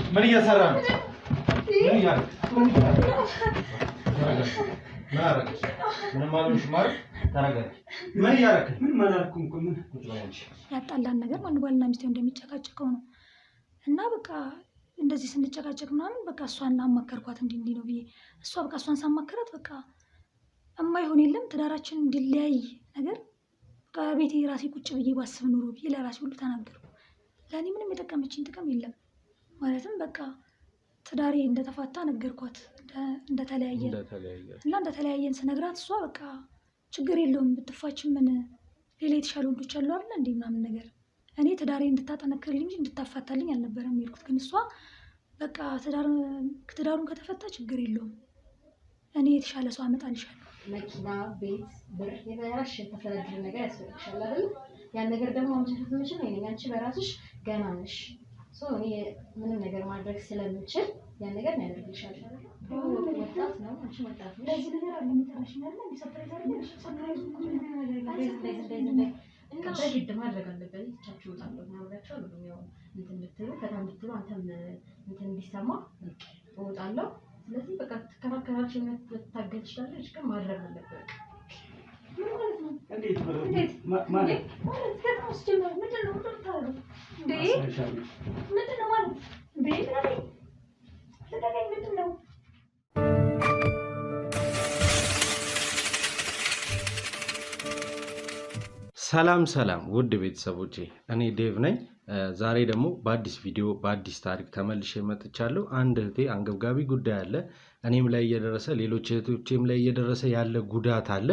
ምን እየሰራ ነው? ምን እያደረግ ምን አደረግሽ? ምንም አልሆንሽም ማለት ተረጋጊ። ምን እያደረግ? ምን አላደረኩም እኮ ምን ያጣላን ነገር ማን ባልና ሚስት እንደሚጨቃጨቀው ነው። እና በቃ እንደዚህ ስንጨቃጨቅ ምናምን በቃ እሷን አማከርኳት እንዲህ ነው ብዬ እሷ በቃ እሷን ሳማከራት በቃ እማይሆን የለም ትዳራችን እንዲለያይ ነገር በቃ ቤቴ ራሴ ቁጭ ብዬ ባስብ ኑሮ ብዬ ለራሴ ሁሉ ተናገርኩ። ለእኔ ምንም የጠቀመችኝ ጥቅም የለም ማለትም በቃ ትዳሬ እንደተፋታ ነገርኳት እንደተለያየን እና እንደተለያየን ስነግራት እሷ በቃ ችግር የለውም ብትፋችን ምን ሌላ የተሻለ ወንዶች አሉ አይደል እንዴ ምናምን ነገር እኔ ትዳሬ እንድታጠነክርልኝ እንጂ እንድታፋታልኝ አልነበረም የሄድኩት። ግን እሷ በቃ ትዳሩን ከተፈታ ችግር የለውም እኔ የተሻለ ሰው አመጣልሻለሁ። መኪና፣ ቤት፣ ብር የራስሽ የተፈለገ ነገር ያስፈልግሻል አይደል? ያን ነገር ደግሞ አምጪት የምትችል ነኝ አንቺ በራስሽ ገና ነሽ። እኔ ምንም ነገር ማድረግ ስለምችል ያን ነገር ነው ያደርግልሻለሁ አይደል? ወጣት ነው አንቺ ወጣት ነሽ። ለዚህ ነገር አለ ምትራሽኛል እንዴ? ሰፕራይዝ አይደል? ሰፕራይዝ እኮ ነው ነገር እና በግድ ማድረግ አለበት። እቻችሁ ወጣለሁ ማውራቸው ነው ያው እንትን እንድትሉ ከታም እንድትሉ አንተም እንትን እንዲሰማ ወጣለሁ። ስለዚህ በቃ ተከራከራች መታገል ይችላልሽ ግን ማድረግ አለበት። ምን ማለት ነው? እንዴት ማለት ከታውስ ጀመር ምንድነው ወጣው እንዴ? ምንድነው ማለት እንዴ? ምንድነው? ሰላም ውድ ቤተሰቦቼ እኔ ዴቭ ነኝ። ዛሬ ደግሞ በአዲስ ቪዲዮ በአዲስ ታሪክ ተመልሼ መጥቻለሁ። አንድ እህቴ አንገብጋቢ ጉዳይ አለ እኔም ላይ እየደረሰ ሌሎች እህቶቼም ላይ እየደረሰ ያለ ጉዳት አለ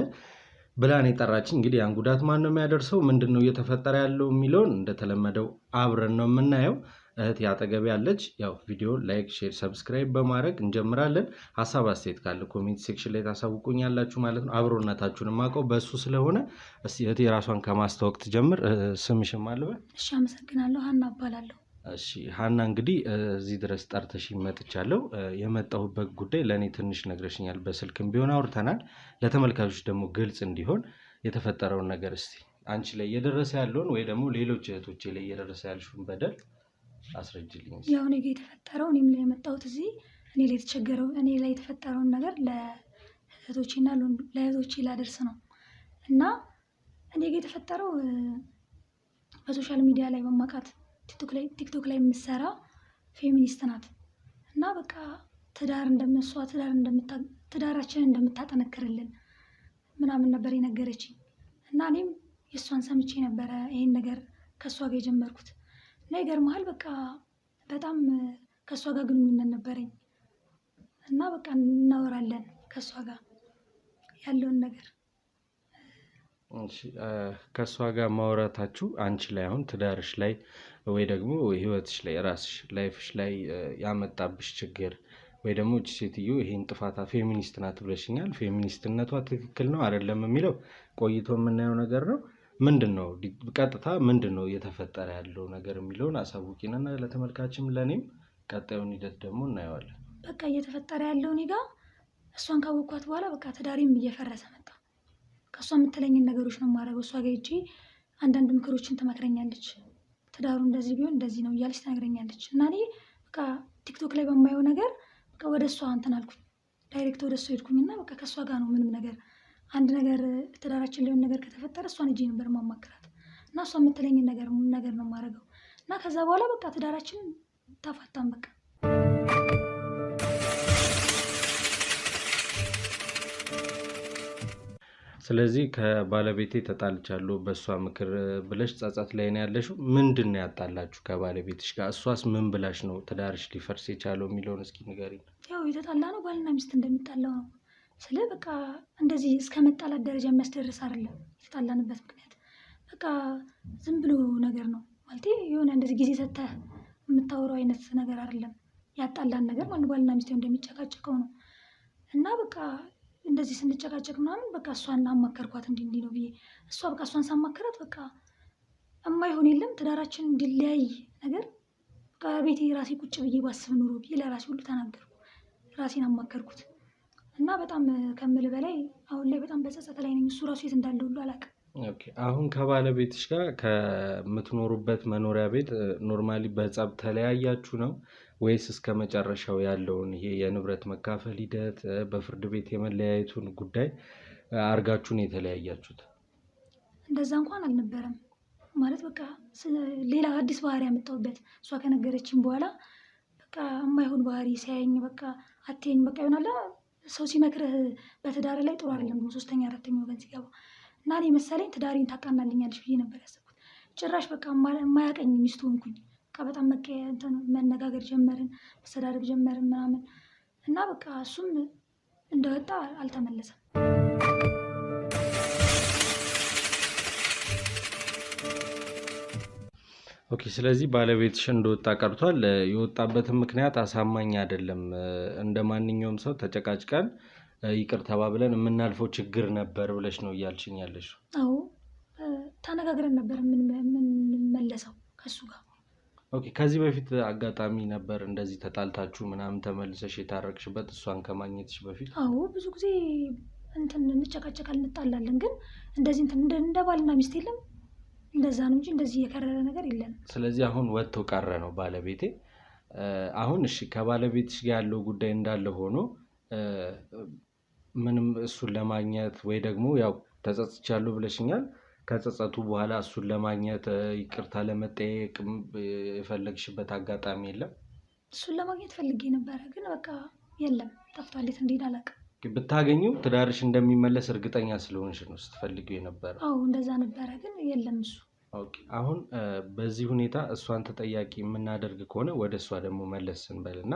ብላን የጠራችኝ። እንግዲህ ያን ጉዳት ማን ነው የሚያደርሰው ምንድነው እየተፈጠረ ያለው የሚለውን እንደተለመደው አብረን ነው የምናየው። እህቴ አጠገቤ ያለች ያው ቪዲዮ ላይክ ሼር ሰብስክራይብ በማድረግ እንጀምራለን። ሀሳብ አስተያየት ካለ ኮሜንት ሴክሽን ላይ ታሳውቁኛላችሁ ማለት ነው። አብሮነታችሁን ማቀው በሱ ስለሆነ እስቲ እህቴ ራሷን ከማስተዋወቅ ትጀምር። ስምሽን ማልበል? እሺ አመሰግናለሁ። ሀና እባላለሁ። እሺ ሀና እንግዲህ እዚህ ድረስ ጠርተሽኝ መጥቻለሁ። የመጣሁበት ጉዳይ ለኔ ትንሽ ነግረሽኛል በስልክም ቢሆን አውርተናል። ለተመልካቾች ደግሞ ግልጽ እንዲሆን የተፈጠረውን ነገር እስቲ አንቺ ላይ እየደረሰ ያለውን ወይ ደግሞ ሌሎች እህቶቼ ላይ እየደረሰ ያልሽውን በደል አስረጅልኝ። ያው እኔ ጋር የተፈጠረው እኔም ላይ የመጣሁት እዚህ እኔ ላይ የተፈጠረውን ነገር ለእህቶቼና ለእህቶቼ ላደርስ ነው። እና እኔ ጋር የተፈጠረው በሶሻል ሚዲያ ላይ በማውቃት ቲክቶክ ላይ የምትሰራ ፌሚኒስት ናት። እና በቃ ትዳራችንን እንደምታጠነክርልን ምናምን ነበር የነገረችኝ። እና እኔም የእሷን ሰምቼ ነበረ ይሄን ነገር ከእሷ ጋር የጀመርኩት። እና ይገርምሃል በቃ በጣም ከእሷ ጋር ግንኙነት ነበረኝ እና በቃ እናወራለን ከእሷ ጋር ያለውን ነገር። ከእሷ ጋር ማውራታችሁ አንቺ ላይ አሁን ትዳርሽ ላይ ወይ ደግሞ ህይወትሽ ላይ ራስሽ ላይፍሽ ላይ ያመጣብሽ ችግር ወይ ደግሞ እቺ ሴትዮ ይሄን ጥፋታ ፌሚኒስት ናት ብለሽኛል። ፌሚኒስትነቷ ትክክል ነው አይደለም የሚለው ቆይቶ የምናየው ነገር ነው። ምንድነው ቀጥታ ምንድነው እየተፈጠረ ያለው ነገር የሚለውን አሳውቂንና ለተመልካችም ለኔም ቀጣዩን ሂደት ደግሞ እናየዋለን። በቃ እየተፈጠረ ያለው እኔ ጋር እሷን ካወቅኳት በኋላ በቃ ትዳሬም እየፈረሰ መጣ። ከእሷ የምትለኝን ነገሮች ነው የማደርገው። እሷ ጋር ሂጄ አንዳንድ ምክሮችን ትመክረኛለች። ትዳሩ እንደዚህ ቢሆን እንደዚህ ነው እያለች ትነግረኛለች። እና እኔ በቃ ቲክቶክ ላይ በማየው ነገር በቃ ወደ እሷ እንትን አልኩኝ። ዳይሬክት ወደ እሷ ሄድኩኝና በቃ ከእሷ ጋር ነው ምንም ነገር አንድ ነገር ትዳራችን ላይ ነገር ከተፈጠረ እሷን ሂጄ ነበር ማማክራት እና እሷ የምትለኝን ነገር ነው የማደርገው። እና ከዛ በኋላ በቃ ትዳራችን ተፋታን በቃ። ስለዚህ ከባለቤቴ ተጣልቻለሁ በእሷ ምክር ብለሽ ጸጸት ላይ ነው ያለሽው። ምንድን ነው ያጣላችሁ ከባለቤትሽ ጋር? እሷስ ምን ብላሽ ነው ትዳርሽ ሊፈርስ የቻለው የሚለውን እስኪ ንገሪኝ። ያው የተጣላ ነው ባልና ሚስት እንደሚጣላው ነው። ስለ በቃ እንደዚህ እስከ መጣላት ደረጃ የሚያስደርስ አይደለም የተጣላንበት ምክንያት። በቃ ዝም ብሎ ነገር ነው ማለት የሆነ እንደዚህ ጊዜ ሰጥተህ የምታወራው አይነት ነገር አይደለም። ያጣላን ነገር ማለት ባልና ሚስት እንደሚጨቃጨቀው ነው። እና በቃ እንደዚህ ስንጨቃጨቅ ምናምን በቃ እሷን አማከርኳት እንዲህ ነው ብዬ እሷ በቃ እሷን ሳማከራት በቃ እማይሆን የለም ትዳራችን እንዲለያይ ነገር በቃ ቤቴ ራሴ ቁጭ ብዬ ባስብ ኑሮ ብዬ ለራሴ ሁሉ ተናገርኩ። ራሴን አማከርኩት። እና በጣም ከምል በላይ አሁን ላይ በጣም በጸጸት ላይ ነኝ። እሱ ራሱ የት እንዳለ ሁሉ አላውቅም። ኦኬ አሁን ከባለቤትሽ ጋር ከምትኖሩበት መኖሪያ ቤት ኖርማሊ በጸብ ተለያያችሁ ነው ወይስ እስከ መጨረሻው ያለውን ይሄ የንብረት መካፈል ሂደት በፍርድ ቤት የመለያየቱን ጉዳይ አርጋችሁን የተለያያችሁት? እንደዛ እንኳን አልነበረም ማለት በቃ ሌላ አዲስ ባህሪ ያመጣሁበት እሷ ከነገረችኝ በኋላ በቃ የማይሆን ባህሪ ሲያየኝ በቃ አትይኝ በቃ ይሆናል ሰው ሲመክርህ በትዳር ላይ ጥሩ አይደለም ሶስተኛ አራተኛ ወገን ሲገባ እና እኔ መሰለኝ ትዳሬን ታቃናልኛለች ብዬ ነበር ያሰብኩት። ጭራሽ በቃ የማያቀኝ ሚስት ሆንኩኝ። በቃ በጣም መነጋገር ጀመርን፣ መሰዳደብ ጀመርን ምናምን እና በቃ እሱም እንደወጣ አልተመለሰም። ኦኬ ስለዚህ ባለቤትሽ እንደወጣ ቀርቷል። የወጣበትን ምክንያት አሳማኝ አይደለም። እንደ ማንኛውም ሰው ተጨቃጭቀን ይቅር ተባብለን የምናልፈው ችግር ነበር ብለሽ ነው እያልሽኝ ያለሽው? አዎ ተነጋግረን ነበር የምንመለሰው ከሱ ጋር። ኦኬ ከዚህ በፊት አጋጣሚ ነበር እንደዚህ ተጣልታችሁ ምናምን ተመልሰሽ የታረቅሽበት እሷን ከማግኘትሽ በፊት? አዎ ብዙ ጊዜ እንጨቃጨቃለን፣ እንጣላለን። ግን እንደዚህ እንደ ባልና ሚስት የለም እንደዛ ነው እንጂ እንደዚህ የከረረ ነገር የለንም። ስለዚህ አሁን ወጥቶ ቀረ ነው ባለቤቴ። አሁን እሺ ከባለቤትሽ ጋር ያለው ጉዳይ እንዳለ ሆኖ ምንም እሱን ለማግኘት ወይ ደግሞ ያው ተጸጽቻለሁ ብለሽኛል። ከጸጸቱ በኋላ እሱን ለማግኘት ይቅርታ ለመጠየቅ የፈለግሽበት አጋጣሚ የለም? እሱን ለማግኘት ፈልጌ ነበረ ግን በቃ የለም፣ ጠፍቷል። የት እንደሄደ አላውቅም። ብታገኙ ትዳርሽ እንደሚመለስ እርግጠኛ ስለሆንሽ ነው ስትፈልጊው የነበረው? አዎ እንደዛ ነበረ ግን የለም እሱ። ኦኬ አሁን በዚህ ሁኔታ እሷን ተጠያቂ የምናደርግ ከሆነ ወደ እሷ ደግሞ መለስ ስንበልና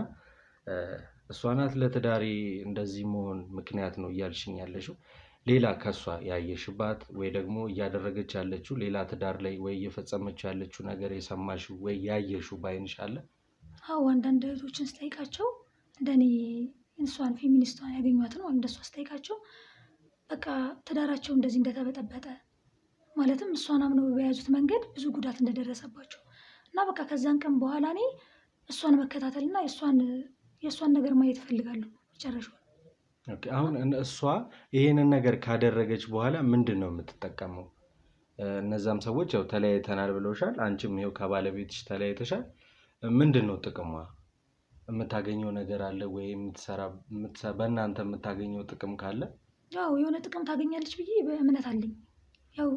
እሷ ናት ለትዳሬ እንደዚህ መሆን ምክንያት ነው እያልሽኝ ያለሽው። ሌላ ከእሷ ያየሽባት ወይ ደግሞ እያደረገች ያለችው ሌላ ትዳር ላይ ወይ እየፈጸመች ያለችው ነገር የሰማሽው ወይ ያየሽው ባይንሽ አለ? አዎ አንዳንድ እህቶችን ስጠይቃቸው እንደኔ እሷን ፌሚኒስቷን ያገኟት ነው እንደሷ ስጠይቃቸው በቃ ትዳራቸው እንደዚህ እንደተበጠበጠ ማለትም እሷን አምነው በያዙት መንገድ ብዙ ጉዳት እንደደረሰባቸው እና በቃ ከዛን ቀን በኋላ እኔ እሷን መከታተልና የእሷን ነገር ማየት እፈልጋለሁ መጨረሻው። ኦኬ አሁን እሷ ይሄንን ነገር ካደረገች በኋላ ምንድን ነው የምትጠቀመው? እነዛም ሰዎች ያው ተለያይተናል ብለውሻል፣ አንቺም ይኸው ከባለቤትሽ ተለያይተሻል። ምንድን ነው ጥቅሟ? የምታገኘው ነገር አለ ወይ? በእናንተ የምታገኘው ጥቅም ካለ? ያው የሆነ ጥቅም ታገኛለች ብዬ በእምነት አለኝ። ያው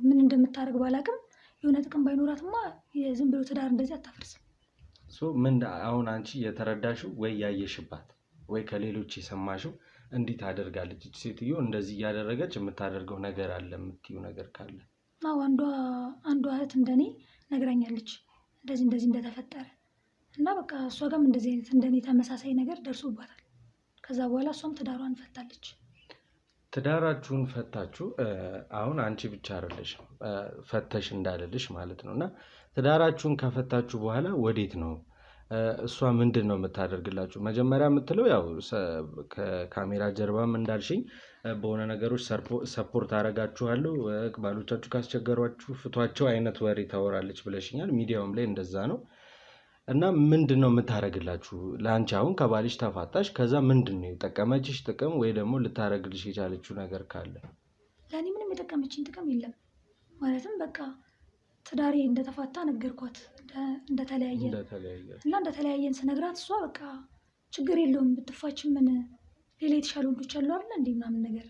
ምን እንደምታደርግ ባላቅም የሆነ ጥቅም ባይኖራትማ የዝም ብሎ ትዳር እንደዚህ አታፈርስም። ምን አሁን አንቺ የተረዳሽው ወይ ያየሽባት ወይ ከሌሎች የሰማሽው እንዲህ ታደርጋለች እቺ ሴትዮ እንደዚህ እያደረገች የምታደርገው ነገር አለ የምትይው ነገር ካለ? አዎ አንዷ እህት እንደኔ ነግራኛለች እንደዚህ እንደተፈጠረ እና በቃ እሷ ጋርም እንደዚህ አይነት እንደኔ ተመሳሳይ ነገር ደርሶባታል። ከዛ በኋላ እሷም ትዳሯን ፈታለች። ትዳራችሁን ፈታችሁ አሁን አንቺ ብቻ አይደለሽም ፈተሽ እንዳለልሽ ማለት ነው። እና ትዳራችሁን ከፈታችሁ በኋላ ወዴት ነው እሷ ምንድን ነው የምታደርግላችሁ? መጀመሪያ የምትለው ያው ከካሜራ ጀርባም እንዳልሽኝ በሆነ ነገሮች ሰፖርት አደርጋችኋለሁ፣ ባሎቻችሁ ካስቸገሯችሁ ፍቷቸው አይነት ወሬ ታወራለች ብለሽኛል። ሚዲያውም ላይ እንደዛ ነው። እና ምንድን ነው የምታደርግላችሁ? ለአንቺ አሁን ከባልሽ ተፋታሽ፣ ከዛ ምንድን ነው የጠቀመችሽ ጥቅም ወይ ደግሞ ልታደርግልሽ የቻለችው ነገር ካለ? ለእኔ ምንም የጠቀመችኝ ጥቅም የለም። ማለትም በቃ ትዳሬ እንደተፋታ ነገርኳት እንደተለያየን እና እንደተለያየን ስነግራት እሷ በቃ ችግር የለውም ብትፋችን ምን ሌላ የተሻለ ወንዶች አሉ አይደል እንዴ ምናምን ነገር።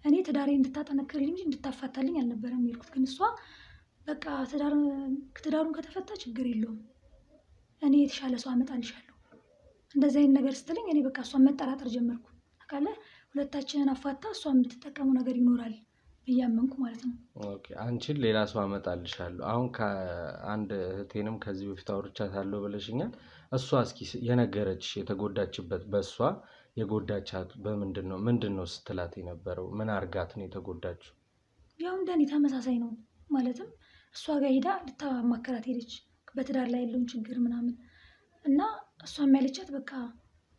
እኔ ትዳሬ እንድታጠነክርልኝ እንጂ እንድታፋታልኝ አልነበረም የሄድኩት። ግን እሷ በቃ ትዳሩን ከተፈታ ችግር የለውም እኔ የተሻለ ሰው አመጣልሻለሁ እንደዚህ አይነት ነገር ስትለኝ እኔ በቃ እሷን መጠራጠር ጀመርኩ። ታውቃለህ ሁለታችንን አፋታ እሷ የምትጠቀመው ነገር ይኖራል እያመንኩ ማለት ነው። ኦኬ አንቺን ሌላ ሰው አመጣልሻለሁ። አሁን ከአንድ እህቴንም ከዚህ በፊት አውርቻታለሁ ብለሽኛል። እሷ እስኪ የነገረችሽ የተጎዳችበት በእሷ የጎዳቻት ምንድን ነው ስትላት የነበረው? ምን አርጋት ነው የተጎዳችው? ያው እንደኔ ተመሳሳይ ነው። ማለትም እሷ ጋር ሄዳ ልታማከራት ሄደች በትዳር ላይ ያለውን ችግር ምናምን እና እሷም ያለቻት በቃ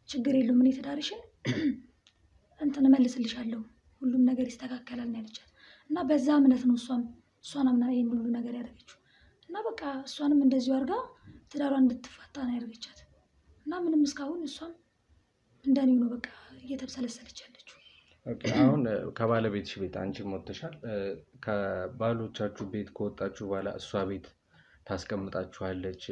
ችግር የለውም እኔ ትዳርሽን እንትን እመልስልሻለሁ ሁሉም ነገር ይስተካከላል ነው ያለቻት። እና በዛ እምነት ነው እሷን አምና ይሄን ሁሉ ነገር ያደረገችው። እና በቃ እሷንም እንደዚሁ አድርጋ ትዳሯን እንድትፋታ ነው ያደረገቻት። እና ምንም እስካሁን እሷም እንደኔው ነው በቃ እየተብሰለሰለች ያለችው። ኦኬ አሁን ከባለቤትሽ ቤት አንቺም ወጥተሻል። ከባሎቻችሁ ቤት ከወጣችሁ በኋላ እሷ ቤት ታስቀምጣችኋለች፣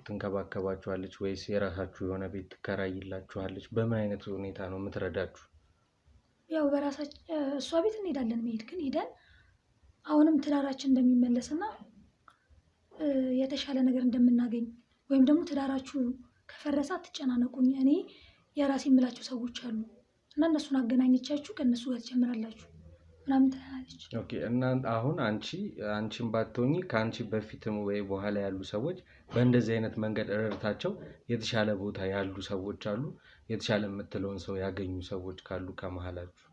ትንከባከባችኋለች ወይስ የራሳችሁ የሆነ ቤት ትከራይላችኋለች? በምን አይነት ሁኔታ ነው የምትረዳችሁ? ያው በራሳችን እሷ ቤት እንሄዳለን። መሄድ ግን ሄደን አሁንም ትዳራችን እንደሚመለስና የተሻለ ነገር እንደምናገኝ ወይም ደግሞ ትዳራችሁ ከፈረሰ አትጨናነቁኝ፣ እኔ የራሴ የምላቸው ሰዎች አሉ እና እነሱን አገናኝቻችሁ ከእነሱ ጋር ትጀምራላችሁ ምናምን ትላለች። ኦኬ እና አሁን አንቺን ባትሆኚ ከአንቺ በፊትም ወይ በኋላ ያሉ ሰዎች በእንደዚህ አይነት መንገድ ረድታቸው የተሻለ ቦታ ያሉ ሰዎች አሉ? የተሻለ የምትለውን ሰው ያገኙ ሰዎች ካሉ ከመሀላችሁ?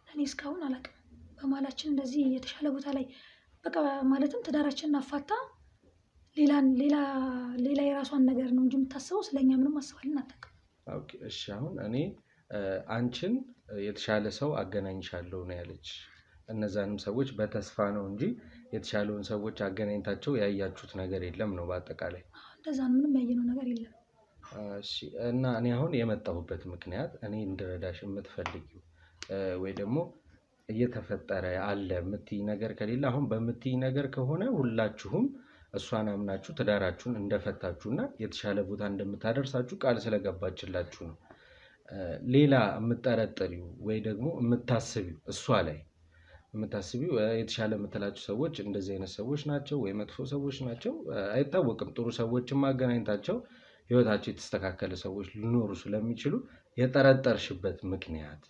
እኔ እስካሁን አላውቅም። በመሀላችን እንደዚህ የተሻለ ቦታ ላይ በቃ ማለትም ትዳራችንን አፋታ ሌላ የራሷን ነገር ነው እንጂ የምታስበው ስለኛ ምንም አስባልን አታውቅም። ኦኬ እሺ አሁን እኔ አንቺን የተሻለ ሰው አገናኝሻለሁ ነው ያለች። እነዛንም ሰዎች በተስፋ ነው እንጂ የተሻለውን ሰዎች አገናኝታቸው ያያችሁት ነገር የለም ነው በአጠቃላይ? እንደዛ ነው፣ ምንም ያየነው ነገር የለም። እሺ እና እኔ አሁን የመጣሁበት ምክንያት እኔ እንድረዳሽ የምትፈልጊው ወይ ደግሞ እየተፈጠረ አለ የምትይ ነገር ከሌለ አሁን በምትይ ነገር ከሆነ ሁላችሁም እሷን አምናችሁ ትዳራችሁን እንደፈታችሁና የተሻለ ቦታ እንደምታደርሳችሁ ቃል ስለገባችላችሁ ነው። ሌላ የምጠረጥሪው ወይ ደግሞ የምታስቢው እሷ ላይ የምታስቢው የተሻለ የምትላችሁ ሰዎች እንደዚህ አይነት ሰዎች ናቸው ወይ መጥፎ ሰዎች ናቸው አይታወቅም። ጥሩ ሰዎችን ማገናኘታቸው ህይወታቸው የተስተካከለ ሰዎች ሊኖሩ ስለሚችሉ የጠረጠርሽበት ምክንያት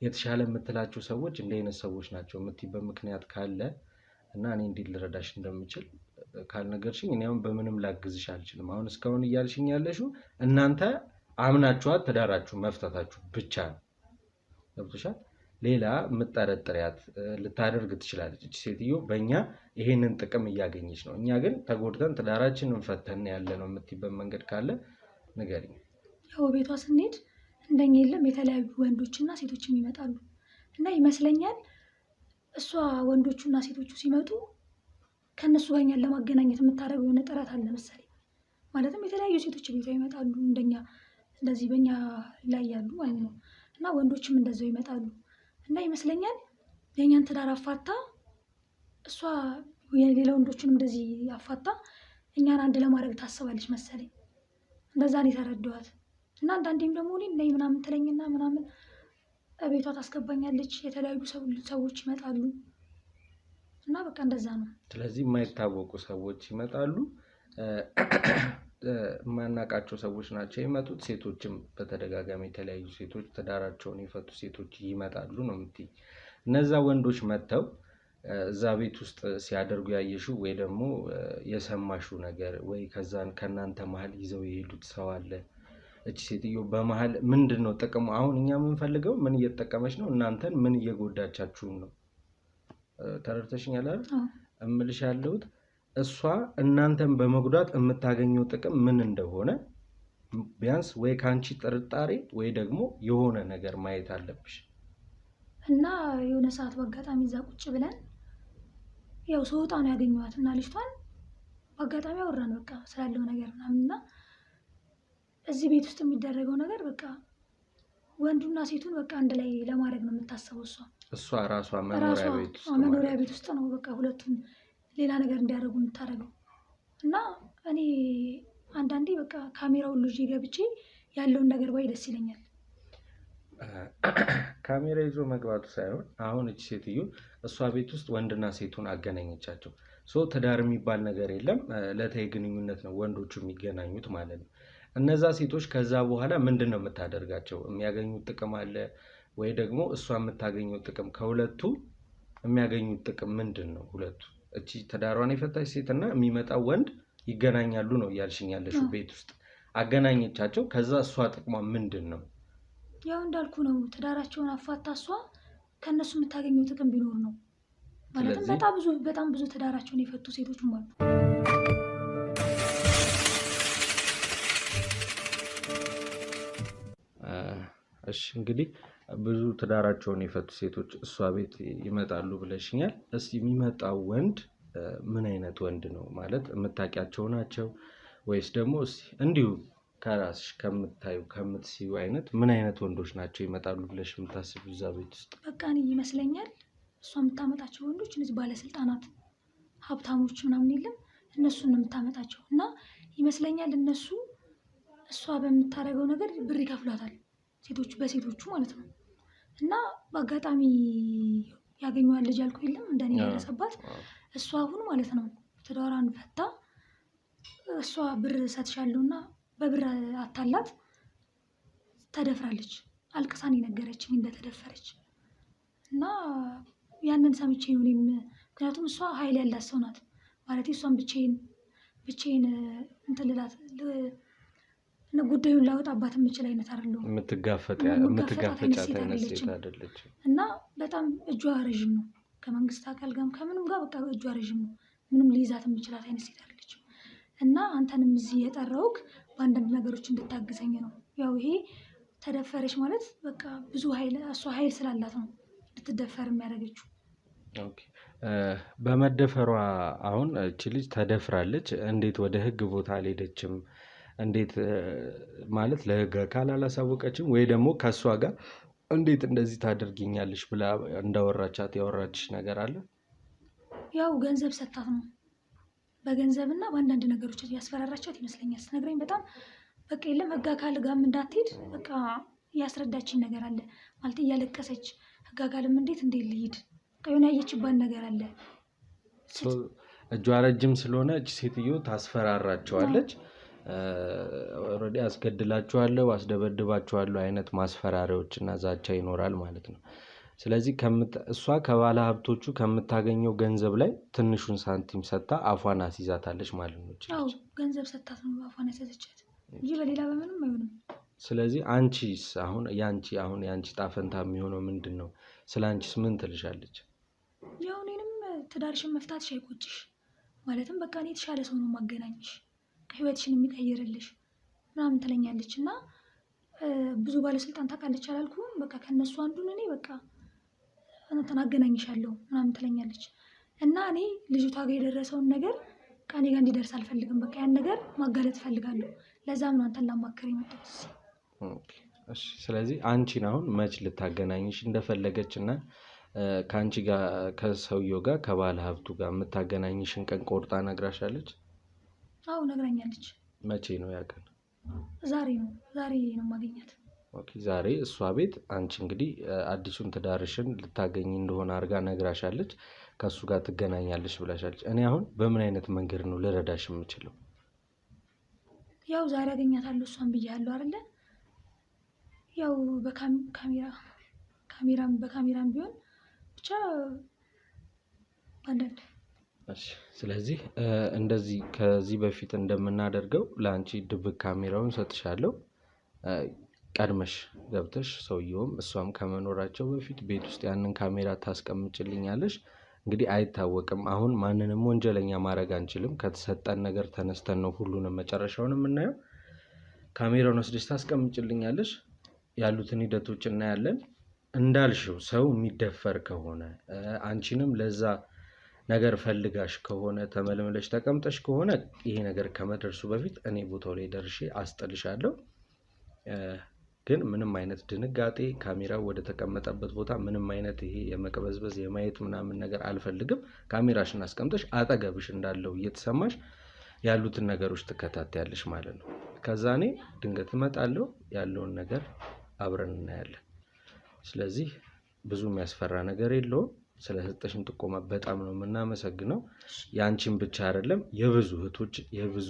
የተሻለ የምትላቸው ሰዎች እንዲህ አይነት ሰዎች ናቸው የምትይበት ምክንያት ካለ እና እኔ እንዴት ልረዳሽ እንደምችል ካልነገርሽኝ እኔ አሁን በምንም ላግዝሽ አልችልም። አሁን እስካሁን እያልሽኝ ያለሽው እናንተ አምናችኋት ትዳራችሁ መፍታታችሁ ብቻ ነው። ገብቶሻል? ሌላ የምጠረጥሪያት ልታደርግ ትችላለች እቺ ሴትዮ በእኛ ይሄንን ጥቅም እያገኘች ነው፣ እኛ ግን ተጎድተን ትዳራችንን ፈተን ያለ ነው የምትይበት መንገድ ካለ ንገሪኝ። ያው ቤቷ ስንሄድ እንደኛ የለም የተለያዩ ወንዶችና ሴቶችም ይመጣሉ እና ይመስለኛል እሷ ወንዶቹና ሴቶቹ ሲመጡ ከእነሱ ጋር እኛን ለማገናኘት የምታደርገው የሆነ ጥረት አለ መሰለኝ። ማለትም የተለያዩ ሴቶች ቤቷ ይመጣሉ እንደኛ እንደዚህ በእኛ ላይ ያሉ ማለት ነው እና ወንዶችም እንደዛው ይመጣሉ እና ይመስለኛል የእኛን ትዳር አፋታ እሷ የሌላ ወንዶችን እንደዚህ አፋታ እኛን አንድ ለማድረግ ታስባለች መሰለኝ። እንደዛ ነው የተረዳኋት። እና አንዳንዴም ደግሞ እኔ ነይ ምናምን ትለኝና ምናምን ቤቷ ታስገባኛለች፣ የተለያዩ ሰዎች ይመጣሉ እና በቃ እንደዛ ነው። ስለዚህ የማይታወቁ ሰዎች ይመጣሉ፣ የማናውቃቸው ሰዎች ናቸው የመጡት። ሴቶችም በተደጋጋሚ የተለያዩ ሴቶች ትዳራቸውን የፈቱ ሴቶች ይመጣሉ ነው የምትይኝ። እነዛ ወንዶች መጥተው እዛ ቤት ውስጥ ሲያደርጉ ያየሽው ወይ ደግሞ የሰማሽው ነገር ወይ ከዛን ከእናንተ መሀል ይዘው የሄዱት ሰው አለ? እቺ ሴትዮ በመሀል ምንድን ነው ጥቅሙ? አሁን እኛ የምንፈልገው ምን እየተጠቀመች ነው፣ እናንተን ምን እየጎዳቻችሁን ነው? ተረድተሽኛል አይደል? እምልሽ ያለሁት እሷ እናንተን በመጉዳት የምታገኘው ጥቅም ምን እንደሆነ ቢያንስ ወይ ከአንቺ ጥርጣሬ ወይ ደግሞ የሆነ ነገር ማየት አለብሽ። እና የሆነ ሰዓት በአጋጣሚ እዛ ቁጭ ብለን ያው ስወጣ ነው ያገኘኋት እና ልጅቷን በአጋጣሚ አወራን በቃ ስላለው ነገር ምናምን እና እዚህ ቤት ውስጥ የሚደረገው ነገር በቃ ወንዱና ሴቱን በቃ አንድ ላይ ለማድረግ ነው የምታስበው እሷ ራሷ መኖሪያ ቤት ውስጥ ነው በቃ ሁለቱን ሌላ ነገር እንዲያደርጉ የምታደርገው እና እኔ አንዳንዴ በቃ ካሜራውን ልጅ ገብቼ ያለውን ነገር ባይ ደስ ይለኛል። ካሜራ ይዞ መግባቱ ሳይሆን አሁን እቺ ሴትዮ እሷ ቤት ውስጥ ወንድና ሴቱን አገናኘቻቸው። ትዳር የሚባል ነገር የለም፣ ለተይ ግንኙነት ነው ወንዶቹ የሚገናኙት ማለት ነው። እነዛ ሴቶች ከዛ በኋላ ምንድን ነው የምታደርጋቸው? የሚያገኙት ጥቅም አለ ወይ ደግሞ እሷ የምታገኘው ጥቅም? ከሁለቱ የሚያገኙት ጥቅም ምንድን ነው? ሁለቱ እቺ ትዳሯን የፈታች ሴትና የሚመጣው ወንድ ይገናኛሉ ነው እያልሽኝ ያለሽው? ቤት ውስጥ አገናኘቻቸው። ከዛ እሷ ጥቅሟ ምንድን ነው? ያው እንዳልኩ ነው ትዳራቸውን አፋታ እሷ ከእነሱ የምታገኘው ጥቅም ቢኖር ነው። ማለትም በጣም ብዙ ትዳራቸውን የፈቱ ሴቶችም አሉ። እሺ እንግዲህ ብዙ ትዳራቸውን የፈቱ ሴቶች እሷ ቤት ይመጣሉ ብለሽኛል። እስቲ የሚመጣው ወንድ ምን አይነት ወንድ ነው? ማለት የምታውቂያቸው ናቸው ወይስ ደግሞ እስቲ እንዲሁ ከራስሽ ከምታዩ ከምትስዩ አይነት ምን አይነት ወንዶች ናቸው ይመጣሉ ብለሽ የምታስቢው እዛ ቤት ውስጥ? በቃ እኔ ይመስለኛል እሷ የምታመጣቸው ወንዶች እነዚህ ባለስልጣናት ሀብታሞች ምናምን የለም እነሱን ነው የምታመጣቸው። እና ይመስለኛል እነሱ እሷ በምታደርገው ነገር ብር ይከፍሏታል፣ በሴቶቹ ማለት ነው። እና በአጋጣሚ ያገኘዋል ልጅ አልኩ የለም እንደኔ የደረሰባት እሷ አሁን ማለት ነው ትዳሯን ፈታ እሷ ብር ሰጥሻለሁና በብር አታላት ተደፍራለች። አልቅሳን የነገረችኝ እንደተደፈረች እና ያንን ሰምቼ እኔም ምክንያቱም እሷ ኃይል ያላት ሰው ናት ማለት እሷን ብቻዬን እንትን ልላት ጉዳዩን ላወጣባት የምችል አይነት አይደለሁም። የምትጋፈጣት አይነት ሴት አይደለችም። እና በጣም እጇ ረዥም ነው ከመንግስት አካል ጋርም ከምንም ጋር በቃ እጇ ረዥም ነው። ምንም ሊይዛት የምችላት አይነት ሴት አይደለችም። እና አንተንም እዚህ የጠራሁህ በአንዳንድ ነገሮች እንድታግዘኝ ነው። ያው ይሄ ተደፈረች ማለት በቃ ብዙ እሷ ኃይል ስላላት ነው ልትደፈር የሚያደርገችው። ኦኬ በመደፈሯ አሁን እቺ ልጅ ተደፍራለች። እንዴት ወደ ህግ ቦታ አልሄደችም? እንዴት ማለት ለህግ አካል አላሳወቀችም? ወይ ደግሞ ከእሷ ጋር እንዴት እንደዚህ ታደርጊኛለሽ ብላ እንዳወራቻት ያወራችሽ ነገር አለ? ያው ገንዘብ ሰታት ነው በገንዘብና በአንዳንድ ነገሮች ያስፈራራቻት ይመስለኛል። ስትነግረኝ በጣም በቃ የለም ህግ አካል ጋርም እንዳትሄድ በቃ ያስረዳችኝ ነገር አለ ማለት እያለቀሰች ህግ አካልም እንዴት ልሂድ የሆነ ያየችባት ነገር አለ። እጇ ረጅም ስለሆነ እች ሴትዮ ታስፈራራቸዋለች። ኦልሬዲ አስገድላችኋለሁ፣ አስደበድባችኋለሁ አይነት ማስፈራሪያዎች እና ዛቻ ይኖራል ማለት ነው። ስለዚህ እሷ ከባለ ሀብቶቹ ከምታገኘው ገንዘብ ላይ ትንሹን ሳንቲም ሰጥታ አፏን አስይዛታለች ማለት ነው። አዎ ገንዘብ ሰጥታት ነው አፏን ያስያዘቻት እንጂ በሌላ በምንም አይሆንም። ስለዚህ አንቺስ አሁን የአንቺ ጣፈንታ የሚሆነው ምንድን ነው? ስለ አንቺስ ምን ትልሻለች? ያው እኔንም ትዳርሽን መፍታትሽ አይቆጭሽ ማለትም በቃ እኔ የተሻለ ሰው ነው ማገናኝሽ ህይወትሽን የሚቀይርልሽ ምናምን ትለኛለች። እና ብዙ ባለስልጣን ታውቃለች አላልኩም? በቃ ከነሱ አንዱን እኔ በቃ አንተን አገናኝሻለሁ ምናምን ትለኛለች። እና እኔ ልጅቷ ጋር የደረሰውን ነገር ከእኔ ጋር እንዲደርስ አልፈልግም። በቃ ያን ነገር ማጋለጥ እፈልጋለሁ። ለዛም ነው አንተን ላማክር የመጣሁት። እሺ ስለዚህ አንቺን አሁን መች ልታገናኝሽ እንደፈለገች እና ከአንቺ ጋር ከሰውየው ጋር ከባለ ሀብቱ ጋር የምታገናኝሽን ቀን ቆርጣ ነግራሻለች? አዎ ነግራኛለች። መቼ ነው ያ ቀን? ዛሬ ነው ማገኛት። ኦኬ ዛሬ እሷ ቤት አንቺ እንግዲህ አዲሱን ትዳርሽን ልታገኝ እንደሆነ አድርጋ ነግራሻለች። ከእሱ ጋር ትገናኛለች ብላሻለች። እኔ አሁን በምን አይነት መንገድ ነው ልረዳሽ የምችለው? ያው ዛሬ አገኛታለሁ እሷን ብያለሁ አይደለ? ያው በካሜራም ቢሆን ብቻ አንዳንድ ስለዚህ እንደዚህ ከዚህ በፊት እንደምናደርገው ለአንቺ ድብቅ ካሜራውን ሰጥሻለሁ። ቀድመሽ ገብተሽ ሰውየውም እሷም ከመኖራቸው በፊት ቤት ውስጥ ያንን ካሜራ ታስቀምጭልኛለሽ። እንግዲህ አይታወቅም። አሁን ማንንም ወንጀለኛ ማድረግ አንችልም። ከተሰጠን ነገር ተነስተን ነው ሁሉንም መጨረሻውን የምናየው። ካሜራውን ወስደሽ ታስቀምጭልኛለሽ። ያሉትን ሂደቶች እናያለን። እንዳልሽው ሰው የሚደፈር ከሆነ አንቺንም ለዛ ነገር ፈልጋሽ ከሆነ ተመልምለሽ ተቀምጠሽ ከሆነ ይሄ ነገር ከመድረሱ በፊት እኔ ቦታው ላይ ደርሼ አስጥልሻለሁ። ግን ምንም አይነት ድንጋጤ ካሜራው ወደ ተቀመጠበት ቦታ ምንም አይነት ይሄ የመቅበዝበዝ የማየት ምናምን ነገር አልፈልግም። ካሜራሽን አስቀምጠሽ አጠገብሽ እንዳለው እየተሰማሽ ያሉትን ነገሮች ትከታተያለሽ ማለት ነው። ከዛ እኔ ድንገት እመጣለሁ፣ ያለውን ነገር አብረን እናያለን። ስለዚህ ብዙ የሚያስፈራ ነገር የለውም። ስለሰጠሽን ጥቆማ በጣም ነው የምናመሰግነው። ያንቺን ብቻ አይደለም የብዙ እህቶች የብዙ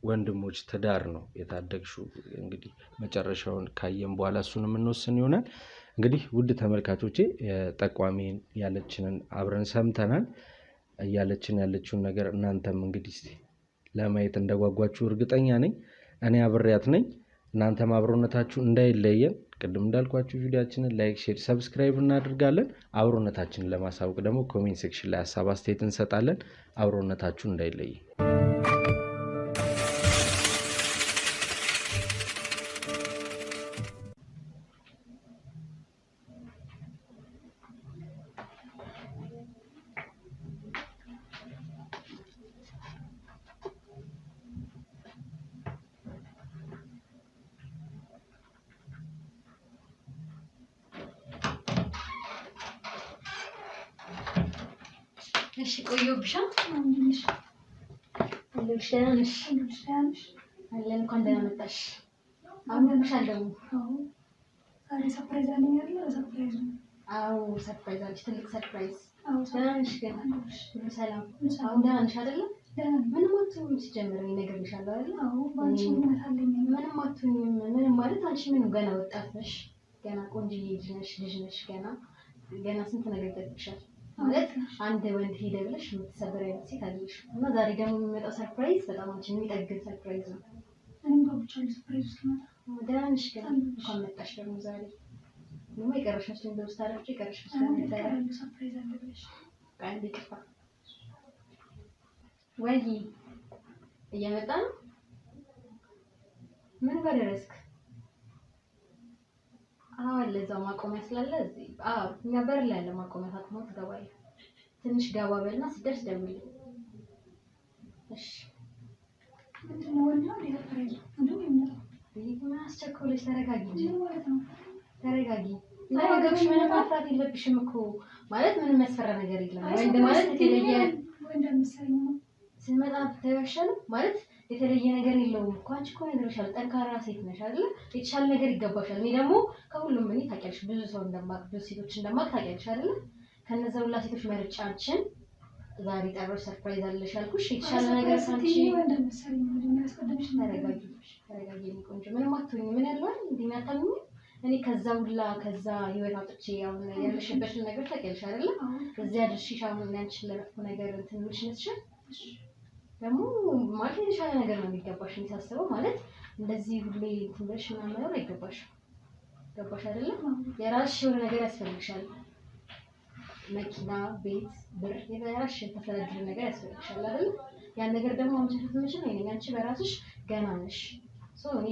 ወንድሞች ትዳር ነው የታደግሽው። እንግዲህ መጨረሻውን ካየን በኋላ እሱን የምንወስን ይሆናል። እንግዲህ ውድ ተመልካቾቼ ጠቋሚን ያለችንን አብረን ሰምተናል። እያለችን ያለችውን ነገር እናንተም እንግዲህ ለማየት እንደጓጓችሁ እርግጠኛ ነኝ። እኔ አብሬያት ነኝ። እናንተም አብሮነታችሁ እንዳይለየን ቅድም እንዳልኳችሁ ቪዲዮአችንን ላይክ፣ ሼር፣ ሰብስክራይብ እናደርጋለን። አብሮነታችንን ለማሳወቅ ደግሞ ኮሜንት ሴክሽን ላይ ሀሳብ አስተያየት እንሰጣለን። አብሮነታችሁ እንዳይለይ። እሺ ቆየሁብሽ። እንዴሽ አለሁልሽ። ደህና ነሽ? አለን። እንኳን ደህና መጣሽ። አምሮብሻል ደግሞ። ዛሬ ሰርፕራይዝ አለኝ አይደል? ሰርፕራይዝ ነው። አዎ ሰርፕራይዝ አለሽ፣ ትልቅ ሰርፕራይዝ። አዎ ደህና ነሽ? ገና ሁሉ ሰላም? አሁን ደህና ነሽ አይደለ? ምንም አትሆኝም። ሲጀምር እነግርልሻለሁ አይደል? አዎ ባንቺ እምነት አለኝ። ምንም አትሆኝም። ምንም ማለት አንቺ ምንም ገና ወጣት ነሽ፣ ገና ቆንጆዬ ልጅ ነሽ። ገና ስንት ነገር ይጠብቅሻል። ማለት አንድ ወንድ ሄደ ብለሽ የምትሰበር አይነት ሴት አይደለሽ። እና ዛሬ ደግሞ የሚመጣው ሰርፕራይዝ በጣም አንቺ የሚጠግን ሰርፕራይዝ ነው። እኔም ጓጉቻለሁ ሰርፕራይዝ እስኪመጣ። ደህና ነሽ? ገና እንኳን መጣሽ። ደግሞ ዛሬ ደግሞ የቀረሻሽ እንደው ስታረቂ የቀረሻሽ ሰርፕራይዝ አለ ብለሽ አንዴ ይቅርታ ወይ እየመጣ ነው። ምን ጋር ደረስክ? አዎ አለ እዛው ማቆሚያ ስላለ እዚህ እኛ በር ላይ ያለ ማቆሚያ ታጥሞ ትገባለህ። ትንሽ ገባ በልና ስትደርስ ደውልልኝ እሺ። ምንድን ነው ወንድ ነው ሰርፕራይዝ? ምንድን ነው የሚመጣው? ምን አስቸኮለሽ? ተረጋጊ እንጂ ማለት ነው። ተረጋጊ። ወገብሽ ምንም ማፍራት የለብሽም እኮ ማለት ምንም ያስፈራ ነገር የለም። ወንድ ማለት የተለየ ወንድ አልመሰለኝ ነው ስመጣ ተይወሻል ማለት የተለየ ነገር የለውም እኮ። አንቺ እኮ ነግሬሻለሁ፣ ጠንካራ ሴት ነሽ አይደል? የተሻለ ነገር ይገባሻል። እኔ ደግሞ ከሁሉም እኔ ታውቂያለሽ፣ ብዙ ሰው እንደማቅ ብዙ ሴቶች እንደማቅ ታውቂያለሽ አይደል? ከነዛ ሁላ ሴቶች መርጫችን ዛሬ ጠሮች ሰርፕራይዝ አለሽ አልኩሽ። የተሻለ ነገር ሳንቺ ወንድ አልመሰለኝ ነው የሚያስቀድምሽ። ተረጋጊ ቆንጆ። ምንም አትሆኝ። ምን ያለው እንደሚያታምኝ እኔ ከዛ ህይወት አውጥቼ አሁን ያለሽበትን ነገር ታውቂያለሽ አይደል? እዚያ ድርሽሽ አሁን ያንቺን ለመጥፎ ነገር እንትን ምንሽ ነትሻል ደግሞ ማለት የተሻለ ነገር ነው የሚገባሽ። የሚሳስበው ማለት እንደዚህ ሁሌ እንትን ብለሽ ምናምን መኖር አይገባሽም። ገባሽ አይደለም? የራስሽ የሆነ ነገር ያስፈልግሻል። መኪና፣ ቤት፣ ብር፣ የራስሽ የተፈለገ ነገር ያስፈልግሻል አይደል? ያን ነገር ደግሞ ማምጣት የምችል እኔ ነኝ። አንቺ በራስሽ ገና ነሽ። እኔ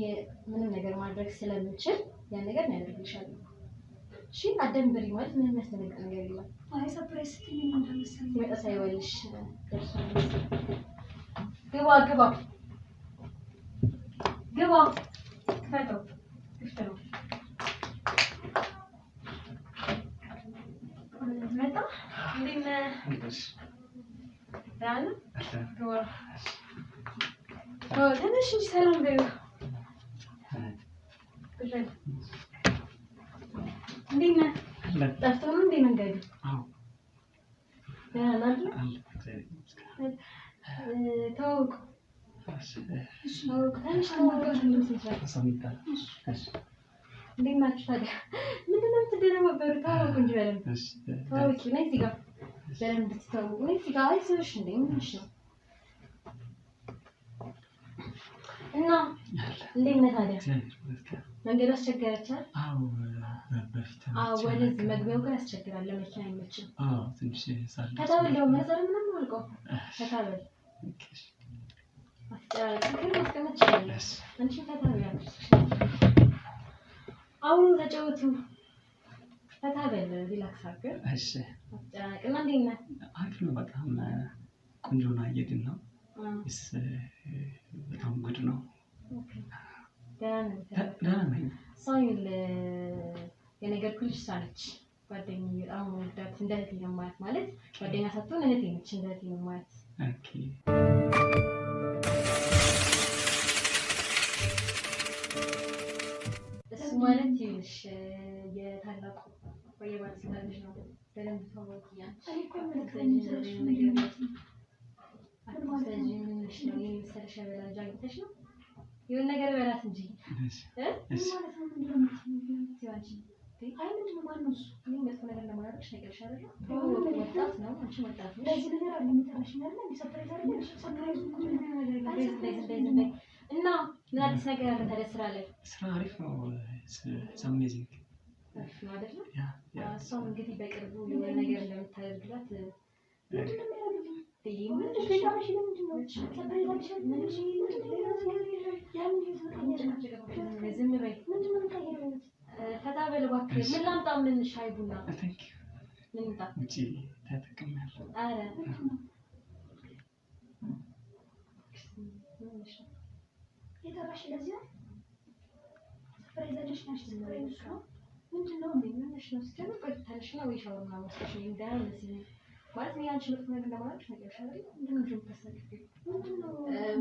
ምንም ነገር ማድረግ ስለምችል ያን ነገር ያደርግልሻለሁ። እሺ አትደንብሪ። ማለት ምንም የሚያስደነግጥ ነገር የለም። አይ ሰርፕራይዝ ስትይ ምን እንደመሰለኝ ሲመጣ ሳይወልሽ ደርሷል። ግባ ክፈተው። ክፍት ነው። መጣ። እንዴት ነህ? ደህና ነህ? ትንሽ እንጂ ሰላም በይው። እንዴት ነህ? ጠፍተው ነው እንዴ መንገዱ? ደህና ነህ አይደል? ተዋውቁ። እንዴት ናችሁ ታዲያ? ምንድን ነው የምትደነባበሩ? ተዋወቁ እንጂ በደንብ ተዋወቂ። ነይ እዚህ ጋር በደንብ እንድትተዋወቁ። ነይ እዚህ ጋር። አይዞሽ እንዴ ምን ሆነሽ ነው? እና እንዴት ነህ ታዲያ? መንገዱ አስቸገረች አይደል? ወደዚህ መግቢያው ጋር ያስቸግራል። ለመኪና አይመችም። ከታበል ደግሞ መነጽር ምናምን አልቀው ከታበል ማስቀመጥ ይችላል። አንቺ ከታበያለሽ። አሁን ተጫወቱ። ከታበል ሪላክስ አድርገን አስጨናቅና። እንዴት ነህ? አሪፍ ነው። በጣም ቆንጆ ነው። እየሄድን ነው። በጣም ጉድ ነው። ደህና ነኝ። ሳይል የነገርኩሽ እሷ ነች ጓደኛዬ። በጣም ወዳት እንደ እህቴ ነው የማያት። ማለት ጓደኛ ሳትሆን እህቴ ነች። እንደ እህቴ ነው የማያት። ኦኬ እሱ ማለት ይኸውልሽ የታላቁ የባለስልጣን ልጅ ነው። በደንብ ታወቂያለሽ። የሆነ ነገር በላት እንጂ ነገር ለማድረግሽ ነገርሽ አይደለም። ወጣት ነው። አንቺ ወጣት ነሽ። ለዚህ ነገር አለ የሚጠራሽ ነገር ነው። ሰርፕራይዝ አይደለም። ሰርፕራይዝ እና ምን አዲስ ነገር አለ ታዲያ? ስራ ላይ ስራ አሪፍ ነው። አሜዚንግ አሪፍ ነው አይደል? እሷም እንግዲህ በቅርቡ የሆነ ነገር እንደምታደርግላት ዝም በይ። ፈታ በል እባክህ። ምን ላምጣ? ምን ሻይ ቡና? ምን ላምጣ? ውጪ ተጠቅሜያለሁ። ኧረ የጠራሽ ለዚህ ነው። ሰርፕራይዝ አለሽ ነሽ። ሰርፕራይዝ ነው። ምንድን ነው? ምን ሆነሽ ነው? ስትጀምር ቆይተሽ ነው ወይ ሻወር ምናምን ወስደሽ ነው? እንዳለ መስሎኝ ማለት ነው ያንቺ ልክ ነገር እንደማለት ነገር ሻለ ምንድን ነው ተሰልፍ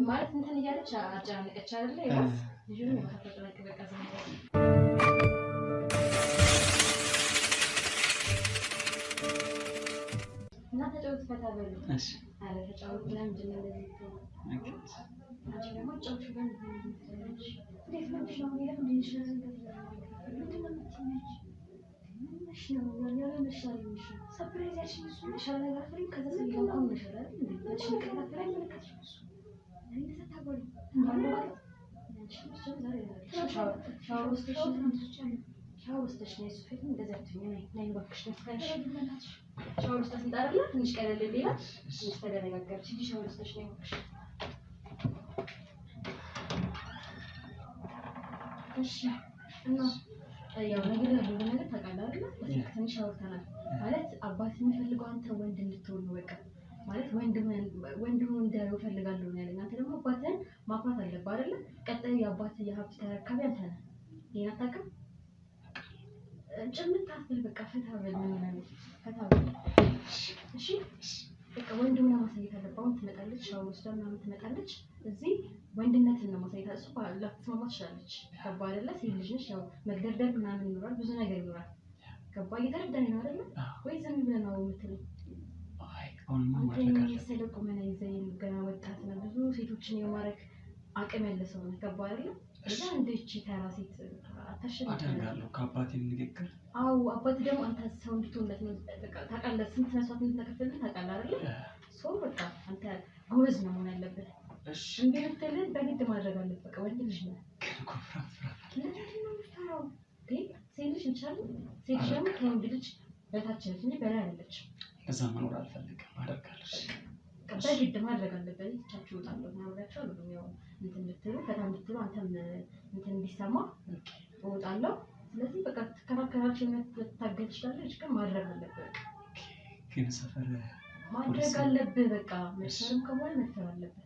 ማለት እንትን እያለች አጫነቀች አይደለ ይላስ ልጅን የማታጠላቅ በቃ ዘንድ እና ተጫውት ፈታ በሉ እሺ አረ ተጫውት ለምንድን ነው እንደዚህ አንቺ ደግሞ ጫውሽ ጋር እንዴት ነው የሚለው ምንድን ነው የምትመጪ مش يلا مش مش سبريز عشان ان شاء الله يغفرين كذا سنه يوم ان شاء الله عشان كذا فرق ما كذا يعني تتابعوا شاور استشني سوفيت من دزرتني ناي باكش نفكش شاور استشني تعرفنا مش قال لي ليه مش ترى نغكر شي شاور استشني باكش እሺ እና ያው ነገር ሁሉ ነገር ታውቃለህ አይደል? ትንሽ አውርተናል ማለት አባት የሚፈልገው አንተ ወንድ እንድትሆን ነው በቃ ማለት ወንድሙ እንዳለው ፈልጋለሁ ነው ያለኝ። አንተ ደግሞ አባትህን ማክባት አለብህ አይደል? ቀጣይ የአባት የሀብት ተረካቢ አንተ ነህ። ይሄን አታውቅም? ጭምት አትበል በቃ ፈታ በል ምን ማለት ፈታ በል እሺ በቃ ወንድሙ ለማሳየት አለብህ። አሁን ትመጣለች ሻወር ወስዳ ምናምን ትመጣለች እዚህ ወንድነትን ነው ማሳየት እሱ ላትስማማ ትችላለች። ገባ አይደለ? ሴት ልጅ ነሽ ያው መግደርደር ምናምን ይኖራል ብዙ ነገር ይኖራል። ገባ እየተረዳኝ ነው አይደለ? ወይ ዝም ብለህ ነው የምትለው? አይ አሁን አንተ የመሰለ ቁመና ይዘህ ገና ወጣት ነው ብዙ ሴቶችን የማረክ አቅም ያለ ሰው ነው። ገባ አይደለ? እዛ እንደቺ ተራ ሴት አታሸንፍ አደርጋለሁ ከአባቴ ንግግር። አዎ አባቴ ደግሞ አንተ ሰው እንድትሆንለት ነው በቃ ታውቃለህ። ስንት መስዋዕት እንደተከፈለ ታውቃለህ አይደለ? ሶ በቃ አንተ ጎበዝ ነው መሆን ያለብህ። እሺ እንዴት በግድ ማድረግ አለበት በቃ ወንድ ልጅ ነው ለምን ነው የምትፈራው? ሴት ልጅ እንችላል ሴት ልጅ ደግሞ ከወንድ ልጅ በታች ነች እንጂ በላይ አይደለች። ለዛ መኖር አልፈልግም አደርጋለሁ። በግድ ማድረግ አለበት። ታችሁ ወጣለሁ ማውራቸው ነው ያው እንትን እንድትሉ ፈታ እንድትሉ አንተም እንትን እንዲሰማ ወጣለሁ። ስለዚህ በቃ ተከራከራችሁ መታገል ትችላለች ግን ማድረግ አለበት። ግን ሰፈር ማድረግ አለበት በቃ መሰረም ከሆነ መሰረት አለበት።